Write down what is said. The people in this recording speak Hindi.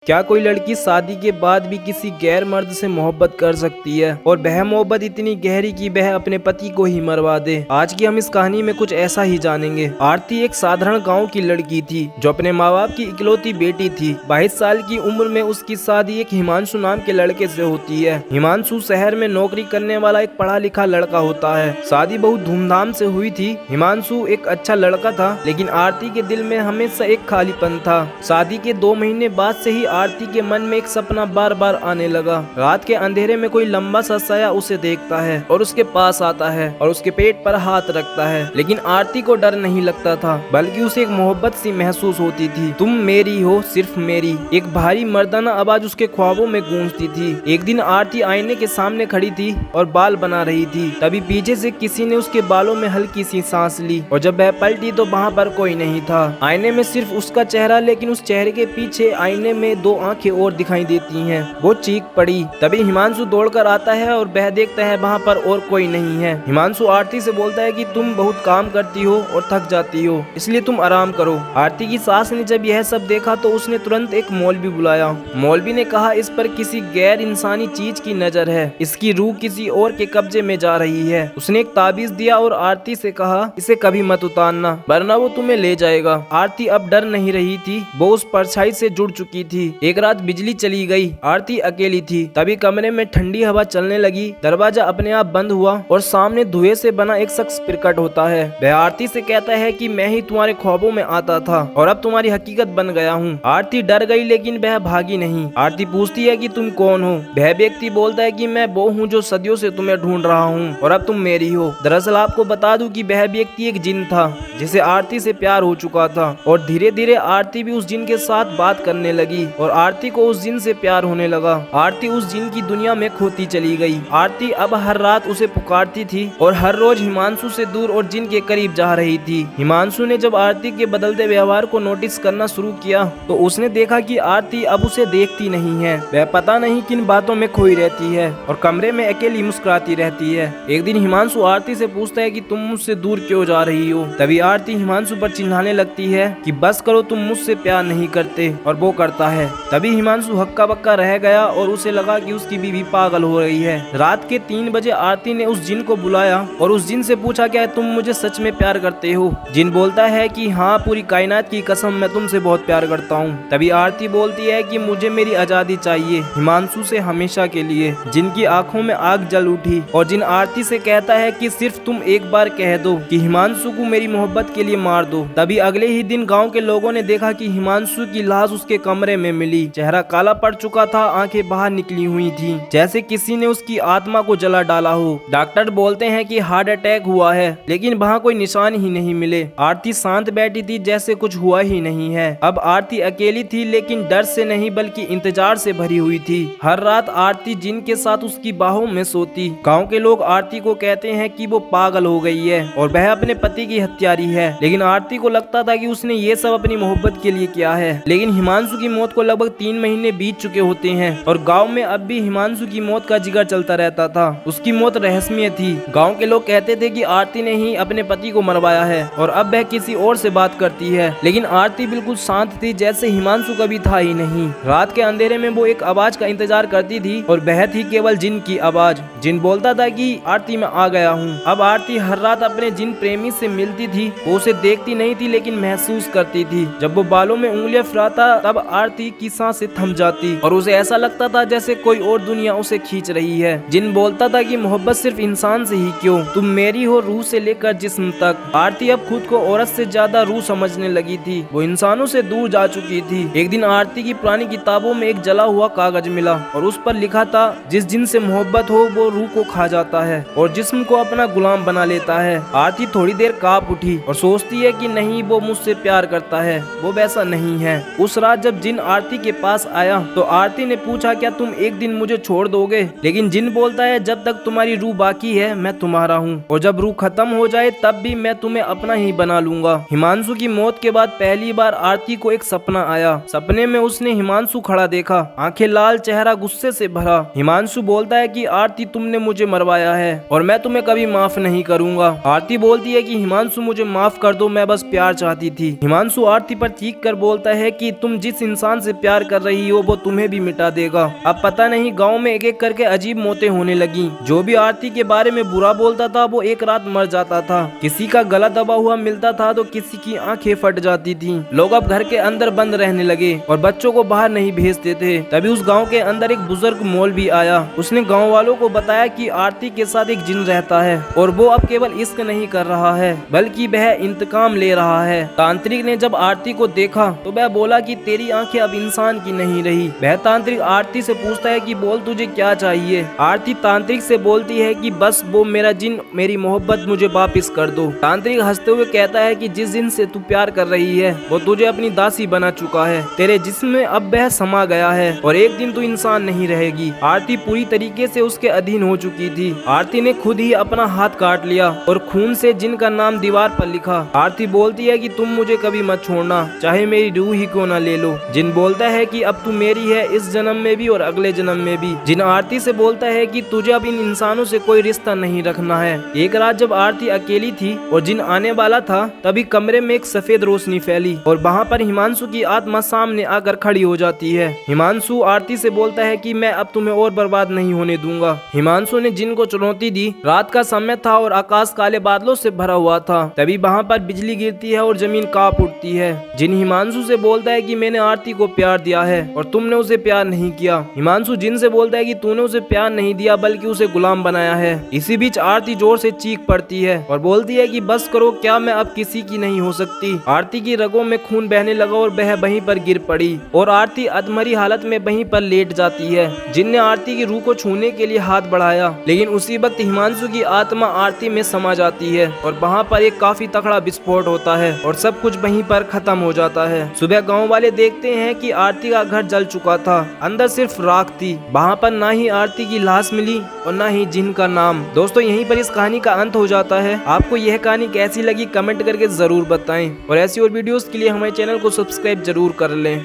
क्या कोई लड़की शादी के बाद भी किसी गैर मर्द से मोहब्बत कर सकती है और वह मोहब्बत इतनी गहरी कि वह अपने पति को ही मरवा दे। आज की हम इस कहानी में कुछ ऐसा ही जानेंगे। आरती एक साधारण गांव की लड़की थी जो अपने माँ बाप की इकलौती बेटी थी। 22 साल की उम्र में उसकी शादी एक हिमांशु नाम के लड़के से होती है। हिमांशु शहर में नौकरी करने वाला एक पढ़ा लिखा लड़का होता है। शादी बहुत धूमधाम से हुई थी। हिमांशु एक अच्छा लड़का था, लेकिन आरती के दिल में हमेशा एक खालीपन था। शादी के 2 महीने बाद से ही आरती के मन में एक सपना बार बार आने लगा। रात के अंधेरे में कोई लंबा सा साया उसे देखता है और उसके पास आता है और उसके पेट पर हाथ रखता है। लेकिन आरती को डर नहीं लगता था, बल्कि उसे एक मोहब्बत सी महसूस होती थी। तुम मेरी हो, सिर्फ मेरी, एक भारी मर्दाना आवाज उसके ख्वाबों में गूंजती थी। एक दिन आरती आईने के सामने खड़ी थी और बाल बना रही थी। तभी पीछे से किसी ने उसके बालों में हल्की सी सांस ली और जब वह पलटी तो वहाँ पर कोई नहीं था। आईने में सिर्फ उसका चेहरा, लेकिन उस चेहरे के पीछे आईने में 2 आंखें और दिखाई देती हैं। वो चीख पड़ी। तभी हिमांशु दौड़कर आता है और वह देखता है वहाँ पर और कोई नहीं है। हिमांशु आरती से बोलता है कि तुम बहुत काम करती हो और थक जाती हो, इसलिए तुम आराम करो। आरती की सास ने जब यह सब देखा तो उसने तुरंत एक मौलवी बुलाया। मौलवी ने कहा, इस पर किसी गैर इंसानी चीज की नजर है, इसकी रूह किसी और के कब्जे में जा रही है। उसने एक ताबीज दिया और आरती से कहा, इसे कभी मत उतारना वरना वो तुम्हें ले जाएगा। आरती अब डर नहीं रही थी, वो उस परछाई से जुड़ चुकी थी। एक रात बिजली चली गई। आरती अकेली थी। तभी कमरे में ठंडी हवा चलने लगी। दरवाजा अपने आप बंद हुआ और सामने धुएं से बना एक शख्स प्रकट होता है। वह आरती से कहता है कि मैं ही तुम्हारे ख्वाबों में आता था और अब तुम्हारी हकीकत बन गया हूँ। आरती डर गई, लेकिन वह भागी नहीं। आरती पूछती है कि तुम कौन हो। वह व्यक्ति बोलता है कि मैं वो हूँ जो सदियों से तुम्हें ढूंढ रहा हूँ और अब तुम मेरी हो। दरअसल आपको बता दूं कि वह व्यक्ति एक जिन था जिसे आरती से प्यार हो चुका था और धीरे धीरे आरती भी उस जिन के साथ बात करने लगी और आरती को उस जिन से प्यार होने लगा। आरती उस जिन की दुनिया में खोती चली गई। आरती अब हर रात उसे पुकारती थी और हर रोज हिमांशु से दूर और जिन के करीब जा रही थी। हिमांशु ने जब आरती के बदलते व्यवहार को नोटिस करना शुरू किया तो उसने देखा कि आरती अब उसे देखती नहीं है। वह पता नहीं किन बातों में खोई रहती है और कमरे में अकेली मुस्कुराती रहती है। एक दिन हिमांशु आरती से पूछता है कि तुम मुझसे दूर क्यों जा रही हो। तभी आरती हिमांशु पर चिल्लाने लगती है कि बस करो, तुम मुझसे प्यार नहीं करते, और वो करता है। तभी हिमांशु हक्का बक्का रह गया और उसे लगा कि उसकी बीवी पागल हो रही है। रात के 3 बजे आरती ने उस जिन को बुलाया और उस जिन से पूछा, क्या तुम मुझे सच में प्यार करते हो। जिन बोलता है कि हाँ, पूरी कायनात की कसम, मैं तुमसे बहुत प्यार करता हूँ। तभी आरती बोलती है कि मुझे मेरी आजादी चाहिए, हिमांशु से हमेशा के लिए। जिन की आंखों में आग जल उठी और जिन आरती से कहता है कि सिर्फ तुम एक बार कह दो कि हिमांशु को मेरी मोहब्बत के लिए मार दो। तभी अगले ही दिन गाँव के लोगों ने देखा कि हिमांशु की लाश उसके कमरे में मिली। चेहरा काला पड़ चुका था, आंखें बाहर निकली हुई थी, जैसे किसी ने उसकी आत्मा को जला डाला हो। डॉक्टर बोलते हैं कि हार्ट अटैक हुआ है, लेकिन वहाँ कोई निशान ही नहीं मिले। आरती शांत बैठी थी, जैसे कुछ हुआ ही नहीं है। अब आरती अकेली थी, लेकिन डर से नहीं बल्कि इंतजार से भरी हुई थी। हर रात आरती जिन के साथ उसकी बाहों में सोती। गाँव के लोग आरती को कहते हैं कि वो पागल हो गई है और वह अपने पति की हत्यारी है, लेकिन आरती को लगता था कि उसने ये सब अपनी मोहब्बत के लिए किया है। लेकिन हिमांशु की मौत को लगभग 3 महीने बीत चुके होते हैं और गांव में अब भी हिमांशु की मौत का जिक्र चलता रहता था। उसकी मौत रहस्यमय थी। गांव के लोग कहते थे कि आरती ने ही अपने पति को मरवाया है और अब वह किसी और से बात करती है, लेकिन आरती बिल्कुल शांत थी, जैसे हिमांशु कभी था ही नहीं। रात के अंधेरे में वो एक आवाज का इंतजार करती थी और वह थी केवल जिन की आवाज। जिन बोलता था कि आरती, मैं आ गया हूँ। अब आरती हर रात अपने जिन प्रेमी से मिलती थी। वो उसे देखती नहीं थी, लेकिन महसूस करती थी। जब वो बालों में उंगलियां फिराता तब आरती की सांसें थम जाती और उसे ऐसा लगता था जैसे कोई और दुनिया उसे खींच रही है। जिन बोलता था कि मोहब्बत सिर्फ इंसान से ही क्यों, तुम मेरी हो, रूह से लेकर जिस्म तक। आरती अब खुद को औरत से ज्यादा रूह समझने लगी थी। वो इंसानों से दूर जा चुकी थी। एक दिन आरती की पुरानी किताबों में एक जला हुआ कागज मिला और उस पर लिखा था, जिस जिन से मोहब्बत हो वो रूह को खा जाता है और जिस्म को अपना गुलाम बना लेता है। आरती थोड़ी देर कांप उठी और सोचती है कि नहीं, वो मुझसे प्यार करता है, वो वैसा नहीं है। उस रात जब जिन आरती के पास आया तो आरती ने पूछा, क्या तुम एक दिन मुझे छोड़ दोगे। लेकिन जिन बोलता है, जब तक तुम्हारी रूह बाकी है मैं तुम्हारा हूँ और जब रूह खत्म हो जाए तब भी मैं तुम्हें अपना ही बना लूंगा। हिमांशु की मौत के बाद पहली बार आरती को एक सपना आया। सपने में उसने हिमांशु खड़ा देखा, आंखें लाल, चेहरा गुस्से से भरा। हिमांशु बोलता है कि आरती, तुमने मुझे मरवाया है और मैं तुम्हें कभी माफ नहीं करूंगा। आरती बोलती है कि हिमांशु, मुझे माफ कर दो, मैं बस प्यार चाहती थी। हिमांशु आरती पर चीख कर बोलता है कि तुम जिस इंसान से से प्यार कर रही हो वो तुम्हें भी मिटा देगा। अब पता नहीं गांव में एक एक करके अजीब मौतें होने लगी। जो भी आरती के बारे में बुरा बोलता था वो एक रात मर जाता था। किसी का गला दबा हुआ मिलता था तो किसी की आंखें फट जाती थी। लोग अब घर के अंदर बंद रहने लगे और बच्चों को बाहर नहीं भेजते थे। तभी उस गाँव के अंदर एक बुजुर्ग मौलवी आया। उसने गाँव वालों को बताया कि आरती के साथ एक जिन रहता है और वो अब केवल इश्क नहीं कर रहा है बल्कि वह इंतकाम ले रहा है। तांत्रिक ने जब आरती को देखा तो वह बोला कि तेरी आंखें अब इंसान की नहीं रही। वह तांत्रिक आरती से पूछता है कि बोल तुझे क्या चाहिए। आरती तांत्रिक से बोलती है कि बस वो मेरा जिन मेरी मोहब्बत मुझे वापस कर दो। तांत्रिक हंसते हुए कहता है कि जिस जिन से तू प्यार कर रही है वो तुझे अपनी दासी बना चुका है। तेरे जिस्म में अब वह समा गया है और एक दिन तू इंसान नहीं रहेगी। आरती पूरी तरीके से उसके अधीन हो चुकी थी। आरती ने खुद ही अपना हाथ काट लिया और खून से जिन का नाम दीवार पर लिखा। आरती बोलती है कि तुम मुझे कभी मत छोड़ना, चाहे मेरी रूह ही क्यों ना ले लो। जिन बोलता है कि अब तू मेरी है इस जन्म में भी और अगले जन्म में भी। जिन आरती से बोलता है कि तुझे अब इन इंसानों से कोई रिश्ता नहीं रखना है। एक रात जब आरती अकेली थी और जिन आने वाला था तभी कमरे में एक सफेद रोशनी फैली और वहाँ पर हिमांशु की आत्मा सामने आकर खड़ी हो जाती है। हिमांशु आरती से बोलता है कि मैं अब तुम्हें और बर्बाद नहीं होने दूंगा। हिमांशु ने जिन को चुनौती दी। रात का समय था और आकाश काले बादलों से भरा हुआ था। तभी वहाँ पर बिजली गिरती है और जमीन कांप उठती है। जिन हिमांशु से बोलता है कि मैंने आरती को प्यार दिया है और तुमने उसे प्यार नहीं किया। हिमांशु जिन से बोलता है कि तूने उसे प्यार नहीं दिया बल्कि उसे गुलाम बनाया है। इसी बीच आरती जोर से चीख पड़ती है और बोलती है कि बस करो, क्या मैं अब किसी की नहीं हो सकती। आरती की रगों में खून बहने लगा और वह वहीं पर गिर पड़ी और आरती अधमरी हालत में वहीं पर लेट जाती है। जिन ने आरती की रूह को छूने के लिए हाथ बढ़ाया लेकिन उसी वक्त हिमांशु की आत्मा आरती में समा जाती है और वहाँ पर एक काफी तगड़ा विस्फोट होता है और सब कुछ वहीं पर खत्म हो जाता है। सुबह गांव वाले देखते हैं कि आरती का घर जल चुका था। अंदर सिर्फ राख थी। वहाँ पर ना ही आरती की लाश मिली और ना ही जिन का नाम। दोस्तों यहीं पर इस कहानी का अंत हो जाता है। आपको यह कहानी कैसी लगी कमेंट करके जरूर बताएं और ऐसी और वीडियोस के लिए हमारे चैनल को सब्सक्राइब जरूर कर लें।